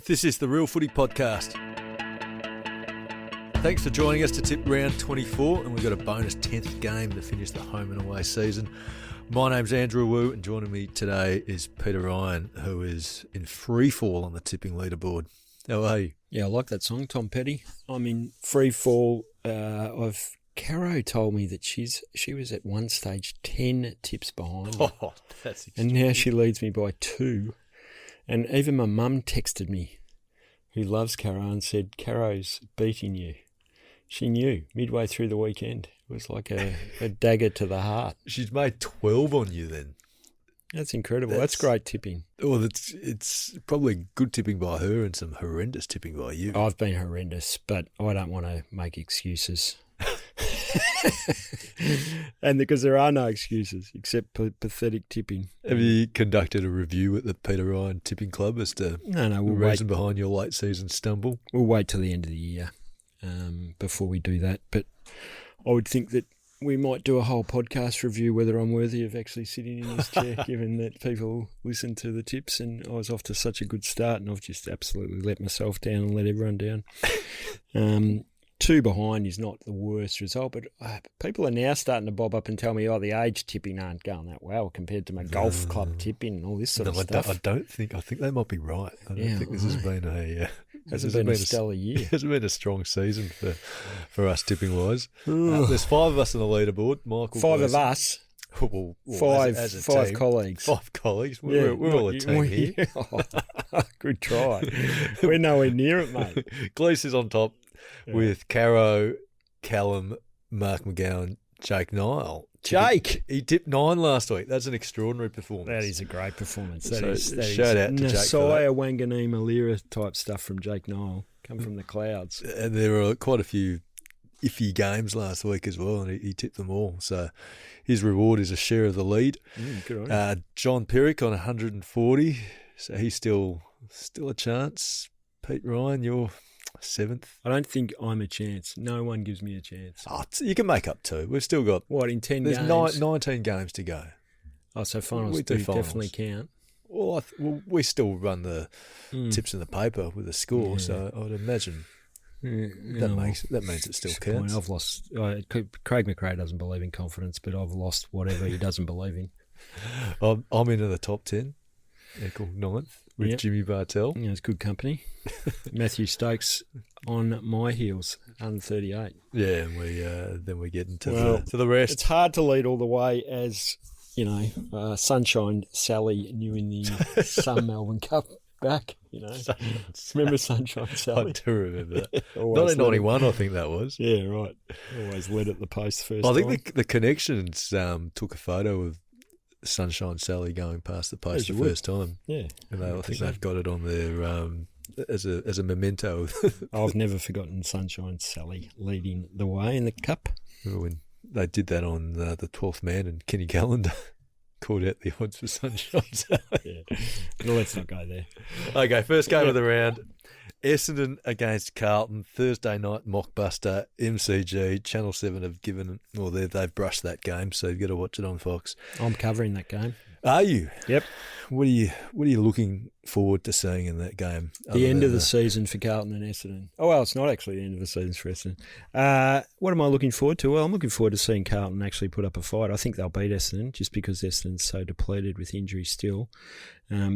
This is the Real Footy podcast. Thanks for joining us to tip round 24, and we've got a bonus 10th game to finish the home and away season. My name's Andrew Wu, and joining me today is Peter Ryan, who is in free fall on the tipping leaderboard. How are you? Yeah, I like that song, Tom Petty. I'm in free fall. Caro told me that she was at one stage 10 tips behind me. Oh, that's and now she leads me by 2. And even my mum texted me, who loves Caro, and said, Caro's beating you. She knew midway through the weekend. It was like a dagger to the heart. She's made 12 on you then. That's incredible. That's great tipping. Well, it's probably good tipping by her and some horrendous tipping by you. I've been horrendous, but I don't want to make excuses. And because there are no excuses except pathetic tipping. Have you conducted a review at the Peter Ryan Tipping Club as to the reason behind your late season stumble? We'll wait till the end of the year before we do that. But I would think that we might do a whole podcast review whether I'm worthy of actually sitting in this chair, given that people listen to the tips and I was off to such a good start and I've just absolutely let myself down and let everyone down. 2 behind is not the worst result, but people are now starting to bob up and tell me, the age tipping aren't going that well compared to my golf club tipping and all this sort of stuff. I think they might be this has been a stellar year. It hasn't been a strong season for us tipping wise. There's 5 of us on the leaderboard. Michael, 5 of us. Well, five team, colleagues. 5 colleagues. We're all a team here. Good try. We're nowhere near it, mate. Glees is on top with Caro, Callum, Mark McGowan, Jake Nile. Jake! He tipped 9 last week. That's an extraordinary performance. That is a great performance. Shout out to Jake. Nasaya Wangani Malira type stuff from Jake Nile. Come from the clouds. And there were quite a few iffy games last week as well, and he tipped them all. So his reward is a share of the lead. Good on you. John Perrick on 140, so he's still a chance. Pete Ryan, you're 7th. I don't think I'm a chance. No one gives me a chance. You can make up 2. We've still got... What, in 10 games? There's 19 games to go. Oh, so finals do definitely count. Well, we still run the tips in the paper with a score, so I would imagine that means it still counts. I've lost... Craig McRae doesn't believe in confidence, but I've lost whatever he doesn't believe in. I'm into the top 10, equal 9th. With Jimmy Bartell. Yeah, it's good company. Matthew Stokes on my heels, 138. Yeah, and then we get into the rest. It's hard to lead all the way as, Sunshine Sally knew in the Sun Melbourne Cup back, Remember Sunshine Sally? I do remember that. 1991, I think that was. Yeah, right. Always led at the post first I think the Connections took a photo of Sunshine Sally going past the post the first time. Yeah. And I think they've got it on their as a memento. I've never forgotten Sunshine Sally leading the way in the cup. When they did that on the 12th man and Kenny Callender called out the odds for Sunshine Sally. Yeah. Well, let's not go there. Okay, first game of the round. Essendon against Carlton, Thursday night mockbuster, MCG, Channel 7 have they've brushed that game, so you've got to watch it on Fox. I'm covering that game. Are you? Yep. What are you looking forward to seeing in that game? The end of the season for Carlton and Essendon. Oh, well, it's not actually the end of the season for Essendon. What am I looking forward to? Well, I'm looking forward to seeing Carlton actually put up a fight. I think they'll beat Essendon just because Essendon's so depleted with injury still.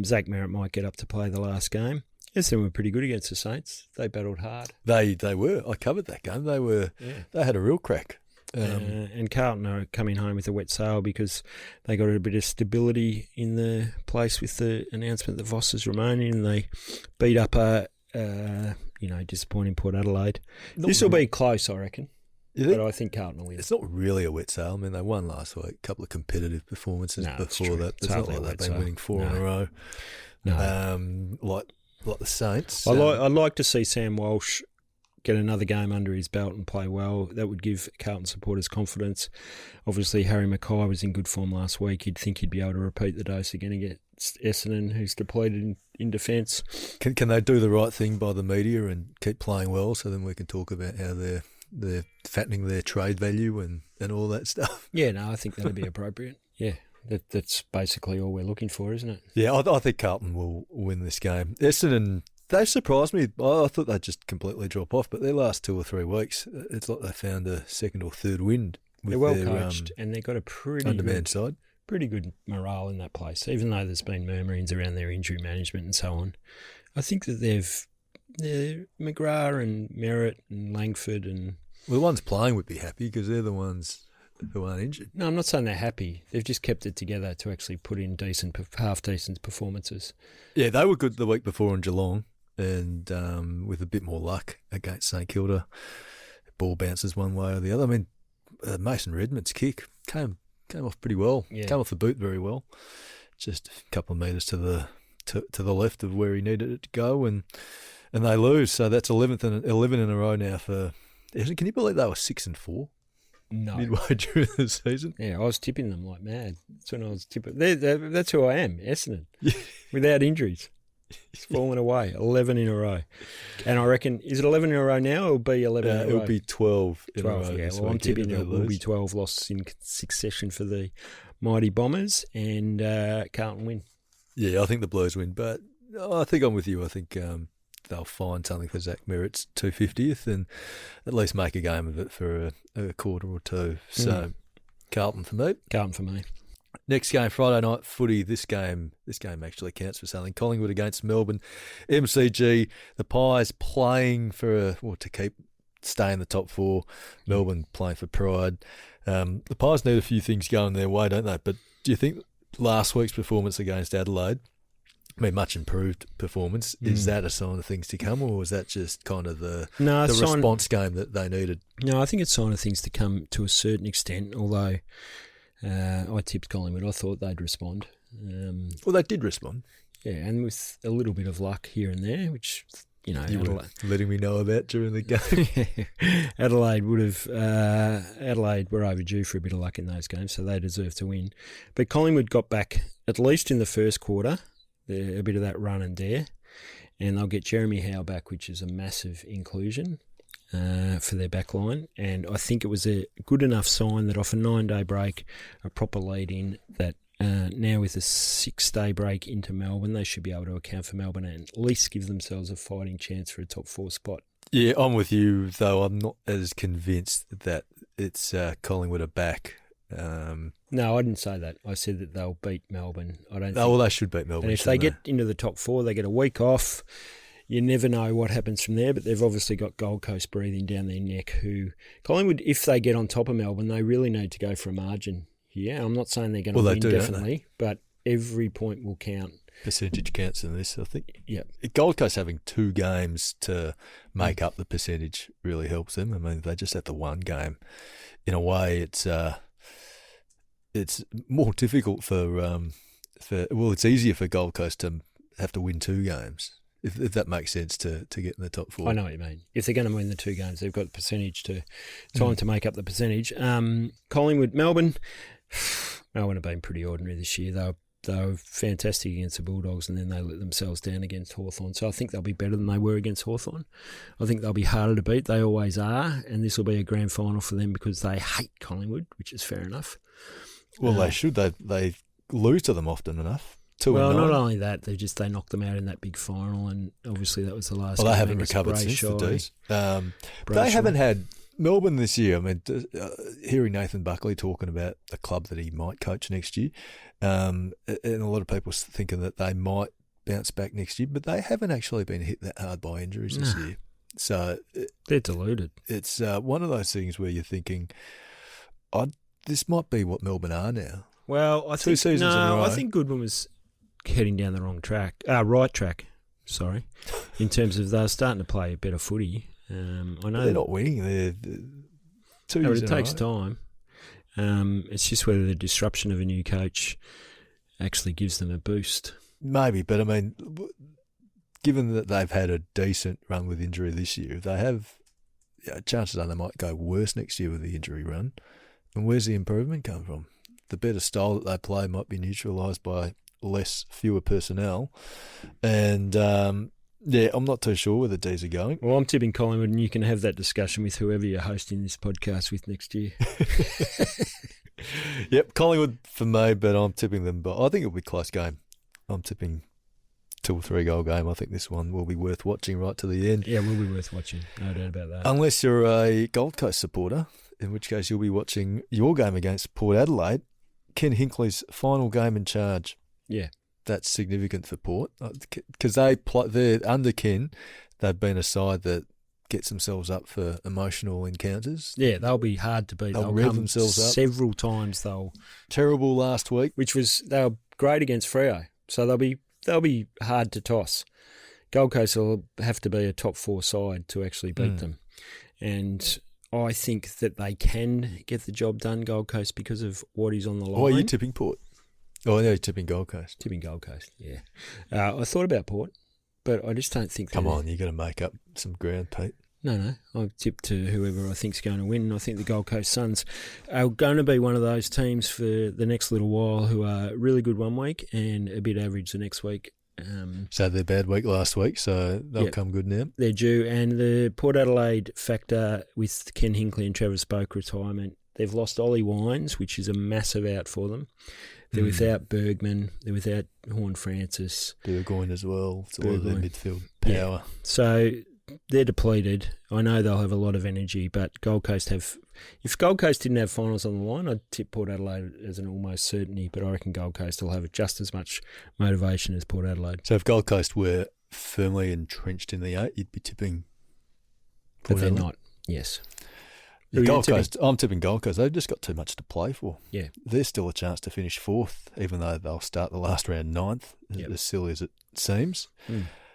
Zach Merritt might get up to play the last game. Essendon were pretty good against the Saints. They battled hard. They were. I covered that game. They had a real crack. And Carlton are coming home with a wet sail because they got a bit of stability in the place with the announcement that Voss is remaining, and they beat up a disappointing Port Adelaide. This will be close, I reckon. But I think Carlton will win. It's not really a wet sail. I mean, they won last week. A couple of competitive performances before that. It's not like they've been winning 4 in a row. No. Like the Saints. I'd like to see Sam Walsh get another game under his belt and play well. That would give Carlton supporters confidence. Obviously, Harry Mackay was in good form last week. You'd think he'd be able to repeat the dose again against Essendon, who's depleted in defence. Can they do the right thing by the media and keep playing well, so then we can talk about how they're fattening their trade value and all that stuff? Yeah, no, I think that'd be appropriate. Yeah. That's basically all we're looking for, isn't it? Yeah, I think Carlton will win this game. Essendon They've surprised me. I thought they'd just completely drop off, but their last 2 or 3 weeks, it's like they found a second or third wind. They're well coached, and they've got a undermanned side. Pretty good morale in that place, even though there's been murmurings around their injury management and so on. I think that they're McGrath and Merritt and Langford and... Well, the ones playing would be happy because they're the ones who aren't injured. No, I'm not saying they're happy. They've just kept it together to actually put in half-decent performances. Yeah, they were good the week before in Geelong, and with a bit more luck against St Kilda, ball bounces one way or the other. I mean, Mason Redmond's kick came off pretty well. Yeah. Came off the boot very well. Just a couple of metres to the left of where he needed it to go, and they lose. So that's 11 in a row now for Essendon. Can you believe they were 6-4? No. Midway during the season? Yeah, I was tipping them like mad. That's when I was tipping. That's who I am, Essendon, without injuries. It's fallen away, 11 in a row. And I reckon, is it 11 in a row now or will be 11 in a row? It'll be 12 in a row. Yeah, well, I'm tipping it will be 12 losses in succession for the mighty Bombers, and Carlton win. Yeah, I think the Blues win, but I think I'm with you. I think they'll find something for Zach Merritt's 250th and at least make a game of it for a quarter or two. So Carlton for me. Carlton for me. Next game, Friday night footy. This game actually counts for something. Collingwood against Melbourne. MCG, the Pies playing to stay in the top 4. Melbourne playing for pride. The Pies need a few things going their way, don't they? But do you think last week's performance against Adelaide, I mean, much improved performance, is that a sign of things to come, or was that just kind of the response game that they needed? No, I think it's a sign of things to come to a certain extent, although I tipped Collingwood. I thought they'd respond. Well, they did respond. Yeah, and with a little bit of luck here and there, which, you know, you were letting me know about during the game. Adelaide were overdue for a bit of luck in those games, so they deserve to win. But Collingwood got back, at least in the first quarter, a bit of that run and dare, and they'll get Jeremy Howe back, which is a massive inclusion for their back line. And I think it was a good enough sign that off a 9-day break, a proper lead-in, that now with a 6-day break into Melbourne, they should be able to account for Melbourne and at least give themselves a fighting chance for a top 4 spot. Yeah, I'm with you, though. I'm not as convinced that it's Collingwood are back. No, I didn't say that. I said that they'll beat Melbourne. They should beat Melbourne. And if they get into the top 4, they get a week off. You never know what happens from there, but they've obviously got Gold Coast breathing down their neck. Collingwood, if they get on top of Melbourne, they really need to go for a margin. Yeah, I'm not saying they're going to win definitely, but every point will count. Percentage counts in this, I think. Yeah. Gold Coast having 2 games to make up the percentage really helps them. I mean, they just have the 1 game. In a way, it's more difficult it's easier for Gold Coast to have to win 2 games, if that makes sense, to get in the top 4. I know what you mean. If they're going to win the 2 games, they've got the percentage to make up the percentage. Collingwood, Melbourne have been pretty ordinary this year. They were fantastic against the Bulldogs, and then they let themselves down against Hawthorn. So I think they'll be better than they were against Hawthorn. I think they'll be harder to beat. They always are, and this will be a grand final for them because they hate Collingwood, which is fair enough. Well, they should. They lose to them often enough. Well, not only that, they knocked them out in that big final, and obviously that was the last. Well, they haven't recovered since the D's. They haven't had Melbourne this year. I mean, hearing Nathan Buckley talking about a club that he might coach next year, and a lot of people thinking that they might bounce back next year, but they haven't actually been hit that hard by injuries this year. So they're deluded. It's one of those things where you're thinking, this might be what Melbourne are now. Well, I think 2 seasons in a row. I think Goodwin was heading down the right track. Sorry, in terms of they're starting to play a better footy. I know they're not winning. They're 2 years it takes time. It's just whether the disruption of a new coach actually gives them a boost. Maybe, but I mean, given that they've had a decent run with injury this year, they have chances are they might go worse next year with the injury run. And where's the improvement come from? The better style that they play might be neutralised by fewer personnel. And I'm not too sure where the D's are going. Well, I'm tipping Collingwood, and you can have that discussion with whoever you're hosting this podcast with next year. Yep, Collingwood for me, but I'm tipping them. But I think it'll be a close game. I'm tipping 2 or 3 goal game. I think this one will be worth watching right to the end. Yeah, will be worth watching. No doubt about that. Unless you're a Gold Coast supporter, in which case you'll be watching your game against Port Adelaide, Ken Hinckley's final game in charge. Yeah. That's significant for Port because they're under Ken. They've been a side that gets themselves up for emotional encounters. Yeah, they'll be hard to beat. They'll They'll rev come themselves up. several times. Terrible last week, They were great against Freo, so they'll be hard to toss. Gold Coast will have to be a top 4 side to actually beat them, and I think that they can get the job done, Gold Coast, because of what is on the line. Oh, are you tipping Port? Oh, no, you're tipping Gold Coast. Tipping Gold Coast, yeah. I thought about Port, but I just don't think... Come on, you've got to make up some ground, Pete. No. I've tipped to whoever I think's going to win. I think the Gold Coast Suns are going to be one of those teams for the next little while who are really good one week and a bit average the next week. So their bad week last week, so they'll come good now. They're due. And the Port Adelaide factor with Ken Hinckley and Trevor Spoke retirement, they've lost Ollie Wines, which is a massive out for them. They're without Bergman. They're without Horn Francis. Burgoyne as well. It's a lot of their midfield power. Yeah. So they're depleted. I know they'll have a lot of energy, but Gold Coast have... If Gold Coast didn't have finals on the line, I'd tip Port Adelaide as an almost certainty, but I reckon Gold Coast will have just as much motivation as Port Adelaide. So if Gold Coast were firmly entrenched in the 8, you'd be tipping Port But they're Adelaide? not, yes. Gold Coast, I'm tipping Gold Coast. They've just got too much to play for. Yeah. There's still a chance to finish 4th, even though they'll start the last round 9th, as silly as it seems.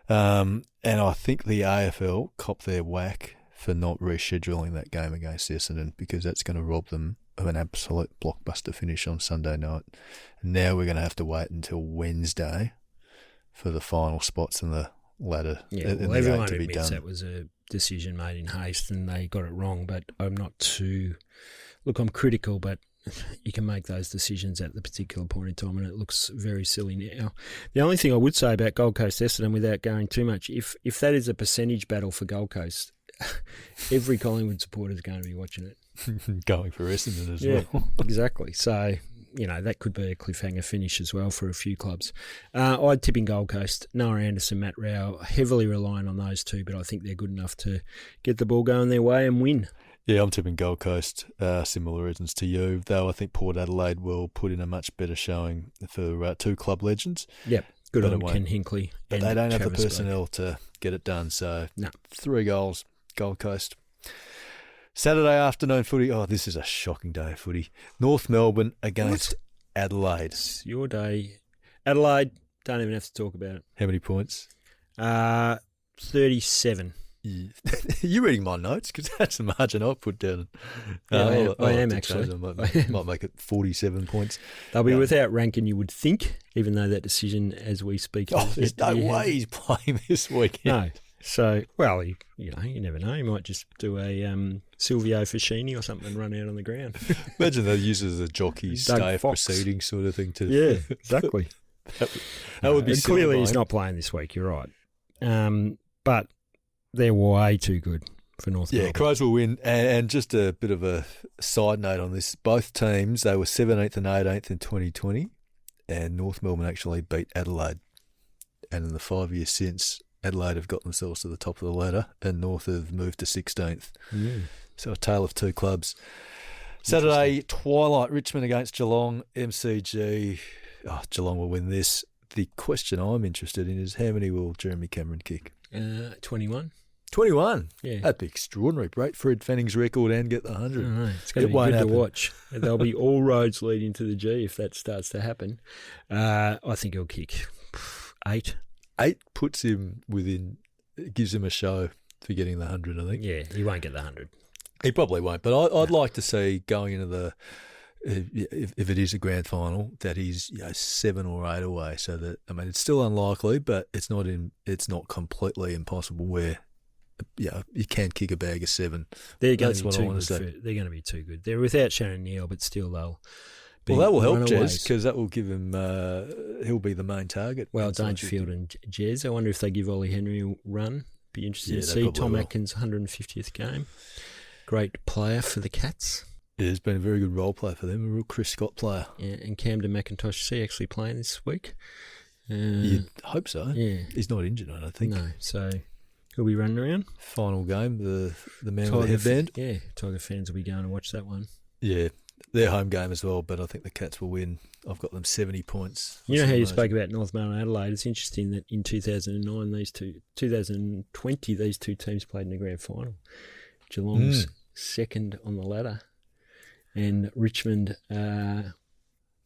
And I think the AFL copped their whack for not rescheduling that game against Essendon because that's going to rob them of an absolute blockbuster finish on Sunday night. And now we're going to have to wait until Wednesday for the final spots in the ladder. Yeah, well, everyone admits that was a decision made in haste and they got it wrong, but I'm not too... Look, I'm critical, but you can make those decisions at the particular point in time and it looks very silly now. The only thing I would say about Gold Coast Essendon, without going too much, if that is a percentage battle for Gold Coast, every Collingwood supporter is going to be watching it. Going for Essendon as well. Exactly. So... that could be a cliffhanger finish as well for a few clubs. I'd tip in Gold Coast. Noah Anderson, Matt Rao, heavily relying on those two, but I think they're good enough to get the ball going their way and win. Yeah, I'm tipping Gold Coast. Similar reasons to you, though I think Port Adelaide will put in a much better showing for 2 club legends. Yep, good on Ken Hinckley. But they don't have the personnel to get it done, so 3 goals, Gold Coast. Saturday afternoon footy. Oh, this is a shocking day of footy. North Melbourne against Adelaide. It's your day. Adelaide, don't even have to talk about it. How many points? 37. You're reading my notes because that's the margin I've put down. I am actually. Might make it 47 points. They'll be without Rankin, you would think, even though that decision as we speak. There's no way he's playing this weekend. No. So, well, you never know. He might just do a Silvio Fascini or something and run out on the ground. Imagine they use it as a jockey stay of proceedings sort of thing. Yeah, exactly. that would be clearly he's not playing this week, you're right. But they're way too good for North Melbourne. Yeah, Crows will win. And just a bit of a side note on this. Both teams, they were 17th and 18th in 2020, and North Melbourne actually beat Adelaide. And in the 5 years since, Adelaide have got themselves to the top of the ladder and North have moved to 16th. So a tale of 2 clubs. Saturday, twilight, Richmond against Geelong, MCG. Oh, Geelong will win this. The question I'm interested in is how many will Jeremy Cameron kick? 21. 21? Yeah. That'd be extraordinary. Break Fred Fanning's record and get the 100. I know. It's going to be good to watch. There'll be all roads leading to the G if that starts to happen. I think he'll kick 8. 8 puts him within, gives him a show for getting the 100, I think. Yeah, he won't get the 100. He probably won't, but I'd like to see going into the, if it is a grand final, that he's 7 or 8 away. So that, I mean, it's still unlikely, but it's not completely impossible where, you can kick a bag of 7. They're going to be too good. They're going to be too good. They're without Shannon Neal, but still they'll. Well, that will help Jez because that will give him. He'll be the main target. Well, Dangerfield and Jez. I wonder if they give Ollie Henry a run. Be interested to see Tom Atkins' 150th game. Great player for the Cats. Yeah, he's been a very good role player for them. A real Chris Scott player. Yeah, and Camden McIntosh. Is he actually playing this week? You'd hope so. Yeah. He's not injured, I don't think. No, so he'll be running around. Final game, the man with the headband. Yeah, Tiger fans will be going to watch that one. Yeah, their home game as well, but I think the Cats will win. I've got them 70 points. You know how you spoke about North Melbourne and Adelaide? It's interesting that in 2020, these two teams played in the grand final. Geelong's second on the ladder, and Richmond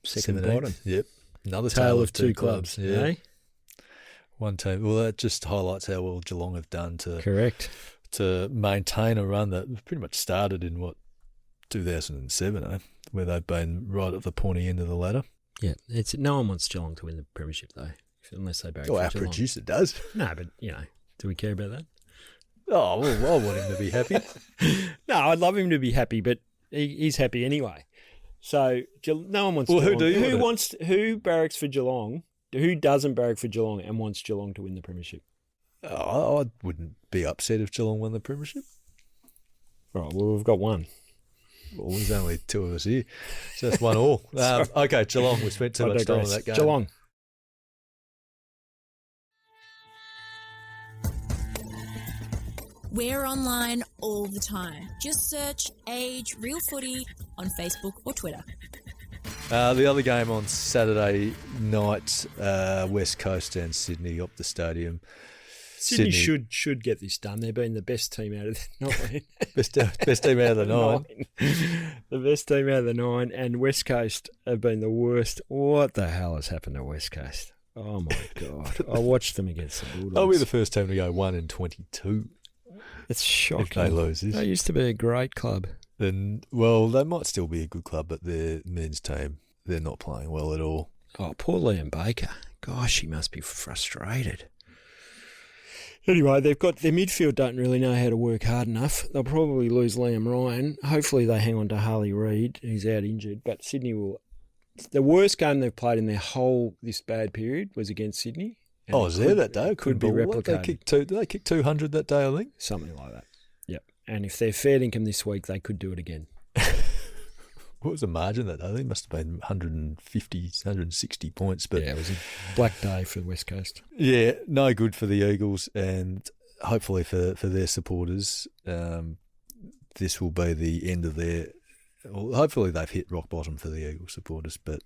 second bottom. Yep. Another tale of two clubs. Yeah. Eh? One team. Well, that just highlights how well Geelong have done to maintain a run that pretty much started in 2007, where they've been right at the pointy end of the ladder. Yeah, no one wants Geelong to win the premiership though, unless they barrack for our Geelong. Producer does. No, but do we care about that? Oh, well, I want him to be happy. No, I'd love him to be happy, but he's happy anyway. So no one wants. Well, Geelong. who do you? Who barracks for Geelong? Who doesn't barrack for Geelong and wants Geelong to win the premiership? Oh, I wouldn't be upset if Geelong won the premiership. Right. Well, we've got one. Well, there's only two of us here, so that's 1-1. Okay, Geelong. We spent too much time on that game. Geelong. We're online all the time. Just search Age Real Footy on Facebook or Twitter. The other game on Saturday night, West Coast and Sydney up the stadium. Sydney should get this done. They've been the best team out of the 9. best team out of the 9. The best team out of the 9, and West Coast have been the worst. What the hell has happened to West Coast? Oh my God! I watched them against the Bulldogs. They'll be the first team to go 1-22. It's shocking. If they lose this. They used to be a great club. Then, well, they might still be a good club, but their men's team, they're not playing well at all. Oh, poor Liam Baker. Gosh, he must be frustrated. Anyway, they've got their midfield don't really know how to work hard enough. They'll probably lose Liam Ryan. Hopefully they hang on to Harley Reid, who's out injured. But Sydney will. The worst game they've played in their whole this bad period was against Sydney. Oh, was there that day? Could be replicated. Did they kick 200 that day, I think? Something like that. Yep. And if they're fair dinkum this week, they could do it again. What was the margin that day? I think it must have been 150, 160 points. But yeah, it was a black day for the West Coast. Yeah, no good for the Eagles, and hopefully for their supporters, this will be the end of their. Well, hopefully they've hit rock bottom for the Eagles supporters, but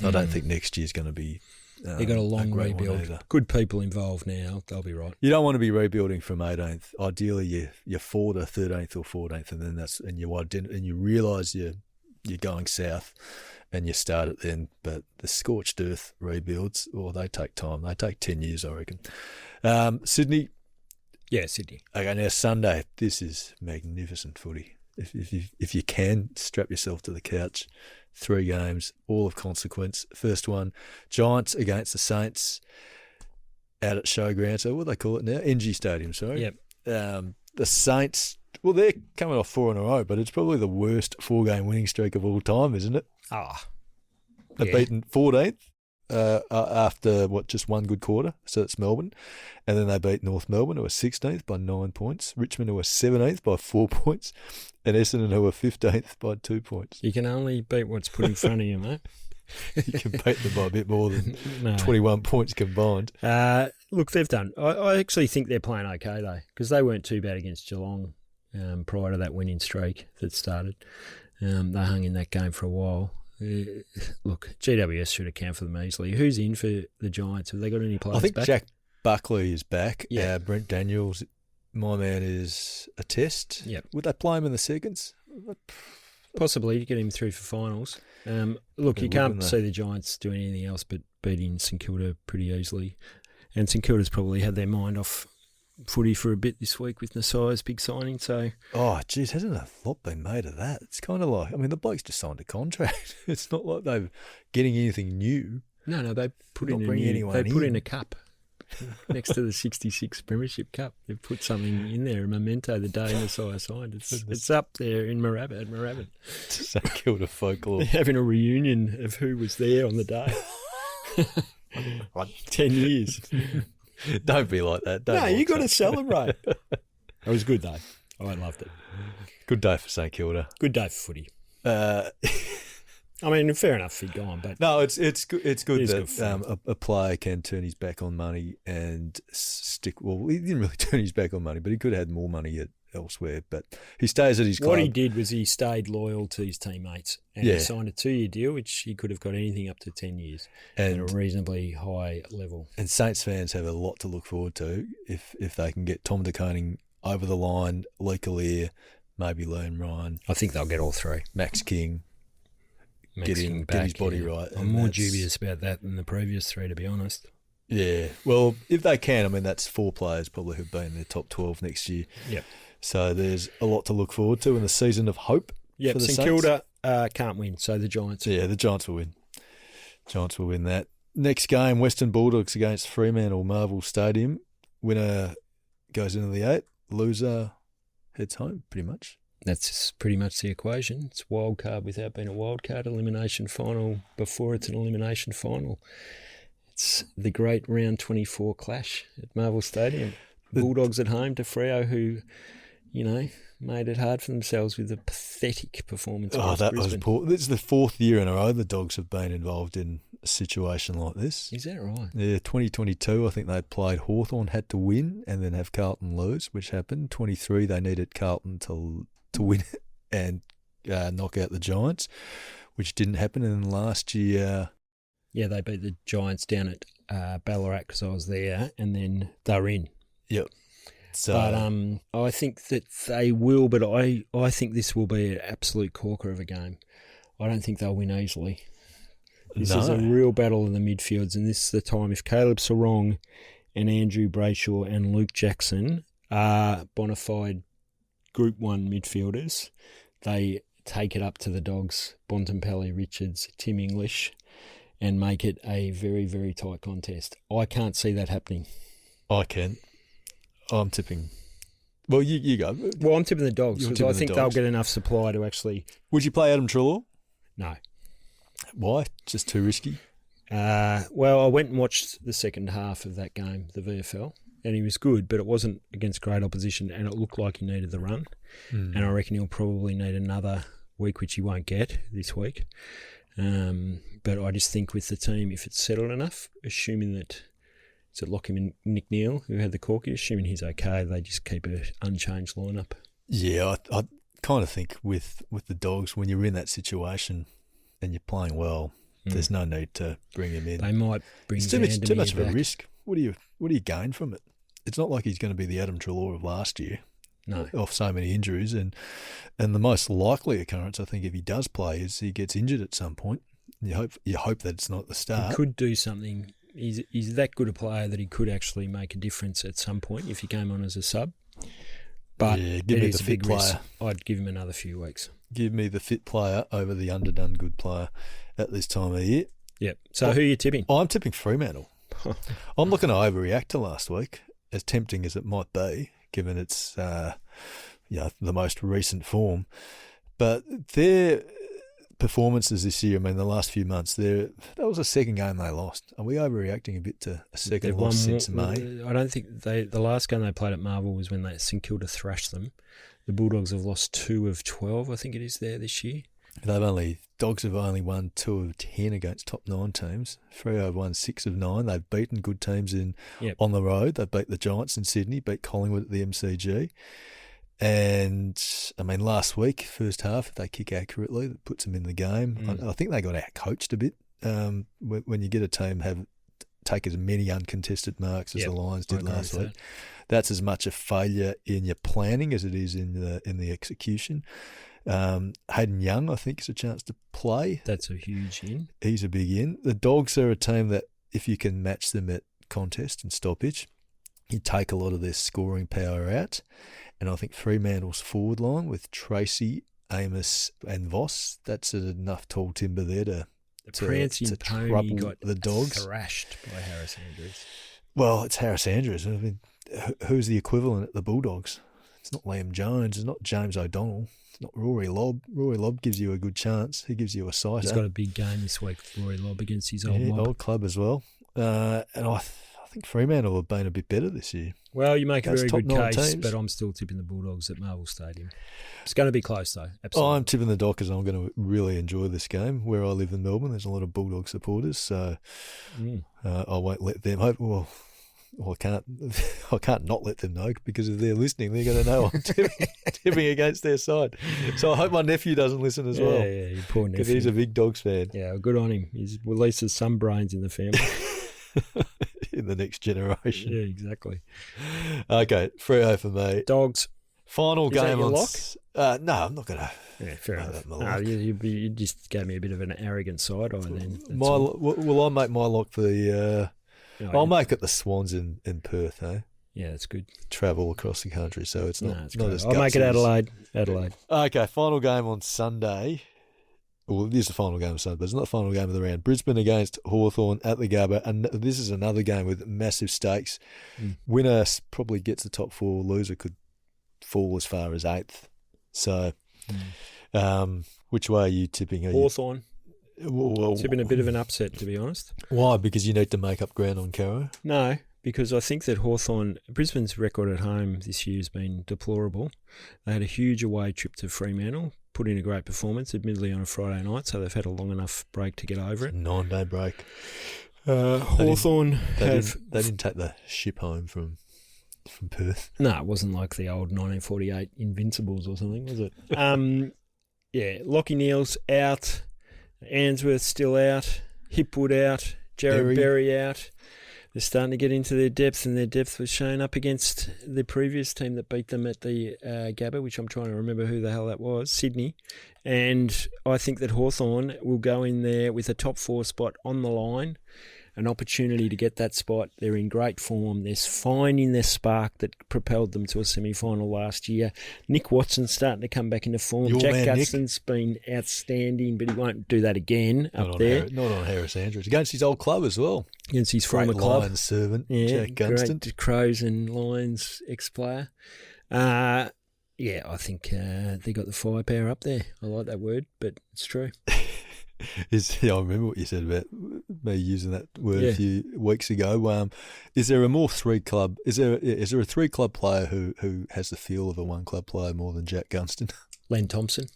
I don't think next year's going to be. They've got a long rebuild. Good people involved now. They'll be right. You don't want to be rebuilding from 18th. Ideally, you're 4th to 13th or 14th, and then you realise you're going south, and you start it then. But the scorched earth rebuilds, they take time. They take 10 years, I reckon. Sydney. Yeah, Sydney. Okay, now Sunday. This is magnificent footy. If you can, strap yourself to the couch. 3 games, all of consequence. First one, Giants against the Saints out at Showground. So what do they call it now? NG Stadium, sorry. Yep. The Saints, well, they're coming off 4 in a row, but it's probably the worst 4-game winning streak of all time, isn't it? They've beaten 14th after, just one good quarter. So it's Melbourne. And then they beat North Melbourne, who were 16th by 9 points. Richmond, who were 17th by 4 points. And Essendon, who were 15th by 2 points. You can only beat what's put in front of you, mate. You can beat them by a bit more than 21 points combined. Look, they've done. I actually think they're playing okay, though, because they weren't too bad against Geelong prior to that winning streak that started. They hung in that game for a while. Look, GWS should account for them easily. Who's in for the Giants? Have they got any players back? I think Jack Buckley is back. Yeah. Brent Daniels, my man, is a test. Yep. Would they play him in the seconds? Possibly to get him through for finals. Look, you can't see the Giants do anything else but beating St Kilda pretty easily. And St Kilda's probably had their mind off footy for a bit this week with Nasai's big signing. So, oh, geez, hasn't a lot been made of that? It's kind of like, the bloke's just signed a contract. It's not like they're getting anything new. No, they put in a cup next to the 66 Premiership Cup. They've put something in there, a memento, the day Nasai signed. It's up there in Moorabbin. St Kilda folklore. They're having a reunion of who was there on the day. 10 years. Don't be like that. No, you got to celebrate. It was good, though. I loved it. Good day for St Kilda. Good day for footy. I mean, fair enough, he'd gone, but No, it's good. It's good It is that good for him. a player can turn his back on money and stick. Well, he didn't really turn his back on money, but he could have had more money elsewhere. But he stays at his club. what he did was he stayed loyal to his teammates and Yeah. he signed a 2-year deal, which he could have got anything up to 10 years at a and reasonably high level. and Saints fans have a lot to look forward to if they can get Tom De Koning over the line, Lee Collier, maybe Liam Ryan, I think they'll get all three. Max King. Max Get his back, body yeah. right. I'm and more that's- dubious about that than the previous three, to be honest. Yeah, well, if they can, I mean, that's 4 players probably who've been in the top 12 next year. Yep. So there's a lot to look forward to in the season of hope. Yep, for the St Saints. Kilda can't win, so the Giants. Yeah, the Giants will win. Giants will win that. Next game, Western Bulldogs against Fremantle, Marvel Stadium. Winner goes into the 8. Loser heads home, pretty much. That's pretty much the equation. It's wild card without being a wild card, elimination final before it's an elimination final. It's the great round 24 clash at Marvel Stadium. Bulldogs at home to Freo, who, made it hard for themselves with a pathetic performance. Oh, against that was Brisbane. poor. This is the 4th year in a row the Dogs have been involved in a situation like this. Is that right? Yeah, 2022, I think they played Hawthorn, had to win and then have Carlton lose, which happened. 23, they needed Carlton to win it and knock out the Giants, which didn't happen. And then last year, Yeah, they beat the Giants down at Ballarat because I was there, and then they're in. yep. So But I think that they will, but I think this will be an absolute corker of a game. I don't think they'll win easily. This is a real battle in the midfields, and this is the time. If Caleb Sarong and Andrew Brayshaw and Luke Jackson are bona fide Group 1 midfielders, they take it up to the Dogs, Bontempelli, Richards, Tim English, and make it a very, very tight contest. I can't see that happening. I can. I'm tipping. Well, you go. Well, I'm tipping the Dogs You're because tipping I the think Dogs. they'll get enough supply to actually... Would you play Adam Treloar? No. Why? Just too risky? Well, I went and watched the second half of that game, the VFL, and he was good, but it wasn't against great opposition, and it looked like he needed the run. And I reckon he'll probably need another week, which he won't get this week. But I just think with the team, if it's settled enough, assuming that it's at Lockham and Nick Neal, who had the corky, assuming he's okay, they just keep an unchanged lineup. Yeah, I kind of think with the Dogs, when you're in that situation and you're playing well, there's no need to bring him in. They might bring It's too much of a back. risk. What do you gain from it? It's not like he's going to be the Adam Treloar of last year. No. Off so many injuries, and the most likely occurrence, I think, if he does play, is he gets injured at some point. You hope that it's not at the He start. could do something. He's that good a player that he could actually make a difference at some point if he came on as a sub. But Yeah, give it me is the a big fit risk. player. I'd give him another few weeks. Give me the fit player over the underdone good player at this time of the year. Yep. So who are you tipping? I'm tipping Fremantle. I'm not going to overreact to last week, as tempting as it might be, given its the most recent form. But their performances this year, I mean, the last few months, that was a second game they lost. Are we overreacting a bit to a second They've loss won since more- May? I don't think the last game they played at Marvel was when St Kilda thrashed them. The Bulldogs have lost 2 of 12, I think it is, there this year. Dogs have only won 2 of 10 against top 9 teams. Freo have won 6 of 9. They've beaten good teams on the road. They beat the Giants in Sydney, beat Collingwood at the MCG. And, I mean, last week, first half, if they kick accurately, that puts them in the game. I think they got out-coached a bit. When you get a team take as many uncontested marks as the Lions did last week, that's as much a failure in your planning as it is in the execution. Hayden Young, I think, is a chance to play. That's a huge in. He's a big in. The Dogs are a team that, if you can match them at contest and stoppage, you take a lot of their scoring power out. And I think Fremantle's forward line with Tracy, Amos and Voss, that's enough tall timber there to Prancing Pony trouble got the Dogs. thrashed by Harris Andrews. Well, it's Harris Andrews. I mean, who's the equivalent at the Bulldogs? It's not Liam Jones. It's not James O'Donnell. It's not Rory Lobb. Rory Lobb gives you a good chance. He gives you a sighter. He's got a big game this week, Rory Lobb, against his old mob. Old club as well. And I think think Fremantle have been a bit better this year. Well, you make a very good case, teams. but I'm still tipping the Bulldogs at Marvel Stadium. It's going to be close, though. Absolutely. I'm tipping the Dockers. I'm going to really enjoy this game. Where I live in Melbourne, there's a lot of Bulldog supporters, so I won't let them hope. Well, I can't not let them know, because if they're listening, they're going to know I'm tipping against their side. So I hope my nephew doesn't listen as well. Yeah, your poor nephew. Because he's a big Dogs fan. Yeah, well, good on him. He's releases some brains in the family. In the next generation. Yeah, exactly. Okay, 3-0 for me. Dogs. Final Is game that your on. lock? No, I'm not going to. Yeah, fair enough. my No, lock. you just gave me a bit of an arrogant side eye then. Will I make my lock for the. I'll make it the Swans in Perth, eh? Yeah, that's good. Travel across the country, so it's not as I'll make it gutsy Adelaide. Okay, final game on Sunday. Well, it is the final game of Sunday, but it's not the final game of the round. Brisbane against Hawthorn at the Gabba, and this is another game with massive stakes. Winner probably gets the top four. Loser could fall as far as 8th. So, which way are you tipping? Hawthorn. Tipping a bit of an upset, to be honest. Why? Because you need to make up ground on Caro? No, because I think that Brisbane's record at home this year has been deplorable. They had a huge away trip to Fremantle, put in a great performance, admittedly on a Friday night, so they've had a long enough break to get over it. 9-day break. Hawthorn they didn't take the ship home from Perth. No, it wasn't like the old 1948 Invincibles or something, was it? Yeah, Lockie Neal's out, Ainsworth still out, Hipwood out, Jared Berry out. They're starting to get into their depth, and their depth was shown up against the previous team that beat them at the Gabba, which I'm trying to remember who the hell that was, Sydney. And I think that Hawthorn will go in there with a top 4 spot on the line, an opportunity to get that spot. They're in great form. They're finding their spark that propelled them to a semi-final last year. Nick Watson's starting to come back into form. Jack Gunston's been outstanding, but he won't do that again up there. Not on Harris Andrews. Against his old club as well. Against his former club. Lions servant, Jack Gunston. Great Crows and Lions ex-player. I think they got the firepower up there. I like that word, but it's true. I remember what you said about me using that word a few weeks ago. Is there a more 3-club? Is there a 3-club player who has the feel of a 1-club player more than Jack Gunston? Len Thompson,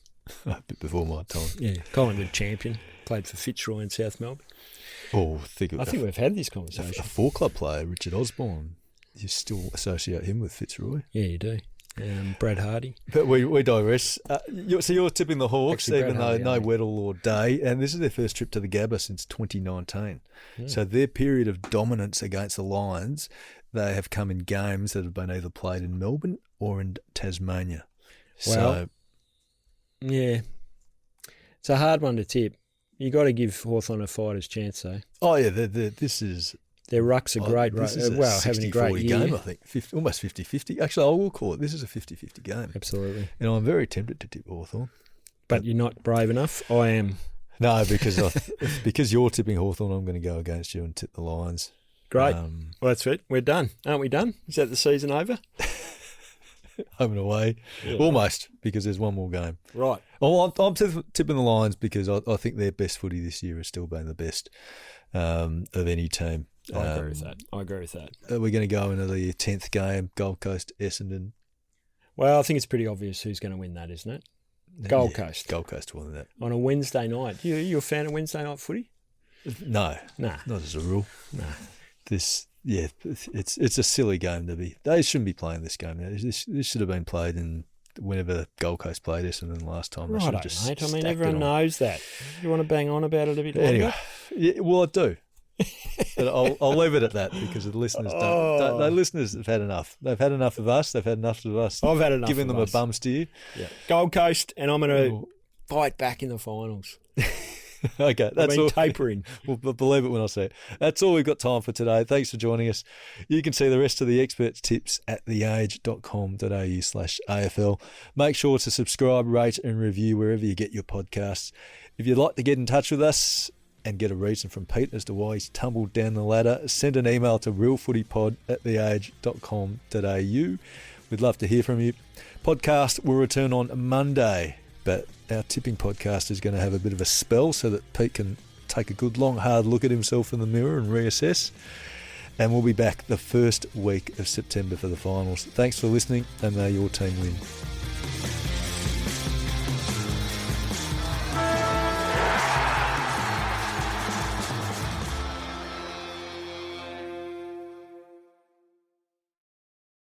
a bit before my time. Yeah, Collingwood champion, played for Fitzroy in South Melbourne. I think we've had this conversation. A 4-club player, Richard Osborne. You still associate him with Fitzroy? Yeah, you do. Brad Hardy. But we digress. So you're tipping the Hawks, Actually, even though no Weddle or Day, and this is their first trip to the Gabba since 2019. So their period of dominance against the Lions, they have come in games that have been either played in Melbourne or in Tasmania. Well, yeah, it's a hard one to tip. You got to give Hawthorn a fighter's chance, though. Oh yeah, this is. Their ruck's a great ruck. Having a great year. Game, I think. Almost 50-50. Actually, I will call it. This is a 50-50 game. Absolutely. And I'm very tempted to tip Hawthorn. But you're not brave enough? I am. No, because you're tipping Hawthorn, I'm going to go against you and tip the Lions. Great. Well, that's it. We're done. Aren't we done? Is that the season over? Home and away. Yeah. Almost, because there's one more game. Right. Well, I'm tipping the Lions because I think their best footy this year has still been the best of any team. I agree with that. Are we going to go into the 10th game, Gold Coast, Essendon? Well, I think it's pretty obvious who's going to win that, isn't it? Gold Coast. Gold Coast won that. On a Wednesday night. You a fan of Wednesday night footy? No. Nah. Not as a rule. No. It's a silly game to be. They shouldn't be playing this game now. This should have been played in whenever Gold Coast played Essendon last time. Right, mate. I mean, everyone knows that. You want to bang on about it a bit longer? Anyway, well, I do. But I'll leave it at that because the listeners don't. The listeners have had enough. They've had enough of us. They've had enough of us. I've had enough. Giving them a bum steer. Yeah. Gold Coast, and I'm going to fight back in the finals. Okay, that's all. Tapering. Well, believe it when I say it. That's all we've got time for today. Thanks for joining us. You can see the rest of the experts' tips at theage.com.au/AFL. Make sure to subscribe, rate and review wherever you get your podcasts. If you'd like to get in touch with us and get a reason from Pete as to why he's tumbled down the ladder, send an email to realfootypod@theage.com.au. We'd love to hear from you. Podcast will return on Monday, but our tipping podcast is going to have a bit of a spell so that Pete can take a good, long, hard look at himself in the mirror and reassess. And we'll be back the first week of September for the finals. Thanks for listening, and may your team win.